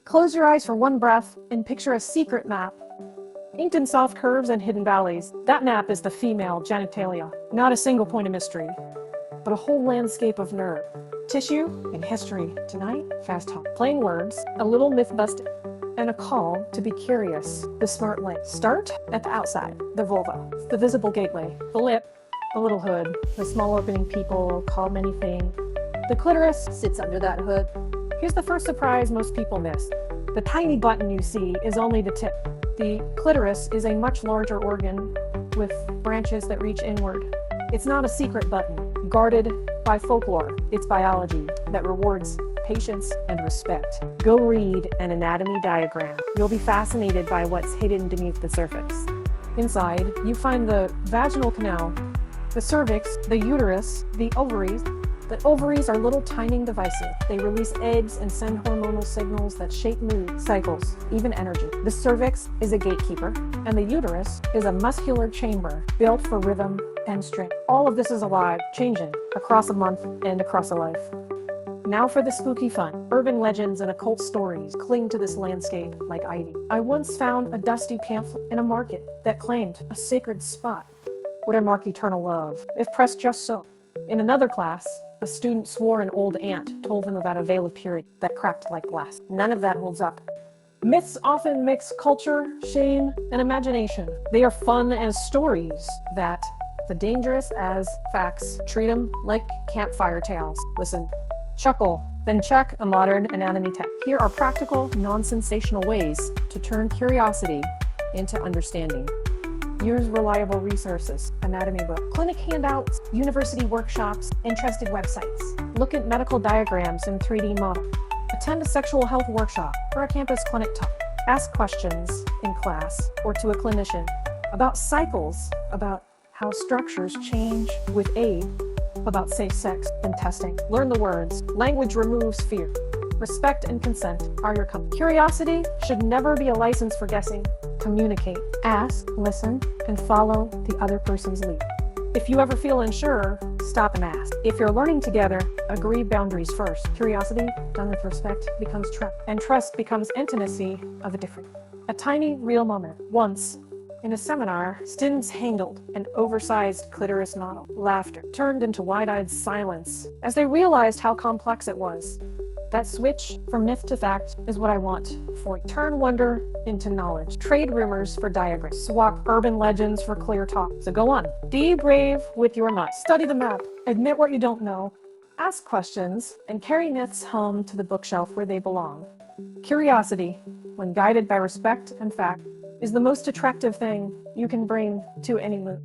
Close your eyes for one breath and picture a secret map. Inked in soft curves and hidden valleys, that map is the female genitalia. Not a single point of mystery, but a whole landscape of nerve, tissue, and history. Tonight, fast talk. Plain words, a little myth busting, and a call to be curious the smart way. Start at the outside, the vulva, the visible gateway, the lip, the little hood, the small opening people call many things. The clitoris sits under that hood. Here's the first surprise most people miss. The tiny button you see is only the tip. The clitoris is a much larger organ with branches that reach inward. It's not a secret button, guarded by folklore. It's biology that rewards patience and respect. Go read an anatomy diagram. You'll be fascinated by what's hidden beneath the surface. Inside, you find the vaginal canal, the cervix, the uterus, the ovaries. The ovaries are little timing devices. They release eggs and send hormonal signals that shape mood, cycles, even energy. The cervix is a gatekeeper, and the uterus is a muscular chamber built for rhythm and strength. All of this is alive, changing across a month and across a life. Now for the spooky fun. Urban legends and occult stories cling to this landscape like ivy. I once found a dusty pamphlet in a market that claimed a sacred spot would unmark eternal love, if pressed just so. In another class, a student swore an old aunt told him about a veil of purity that cracked like glass. None of that holds up. Myths often mix culture, shame, and imagination. They are fun as stories that the dangerous as facts. Treat them like campfire tales. Listen, chuckle, then check a modern anatomy text. Here are practical, non-sensational ways to turn curiosity into understanding. Use reliable resources, anatomy book, clinic handouts, university workshops, and trusted websites. Look at medical diagrams and 3D models. Attend a sexual health workshop or a campus clinic talk. Ask questions in class or to a clinician about cycles, about how structures change with age, about safe sex and testing. Learn the words. Language removes fear. Respect and consent are your company. Curiosity should never be a license for guessing. Communicate, ask, listen, and follow the other person's lead. If you ever feel unsure, stop and ask. If you're learning together, agree boundaries first. Curiosity done with respect becomes trust, and trust becomes intimacy of a different. A tiny, real moment. Once, in a seminar, students handled an oversized clitoris model. Laughter turned into wide-eyed silence as they realized how complex it was. That switch from myth to fact is what I want for you. Turn wonder into knowledge. Trade rumors for diagrams. Swap urban legends for clear talk. So go on. Be brave with your nuts. Study the map. Admit what you don't know. Ask questions and carry myths home to the bookshelf where they belong. Curiosity, when guided by respect and fact, is the most attractive thing you can bring to any mood.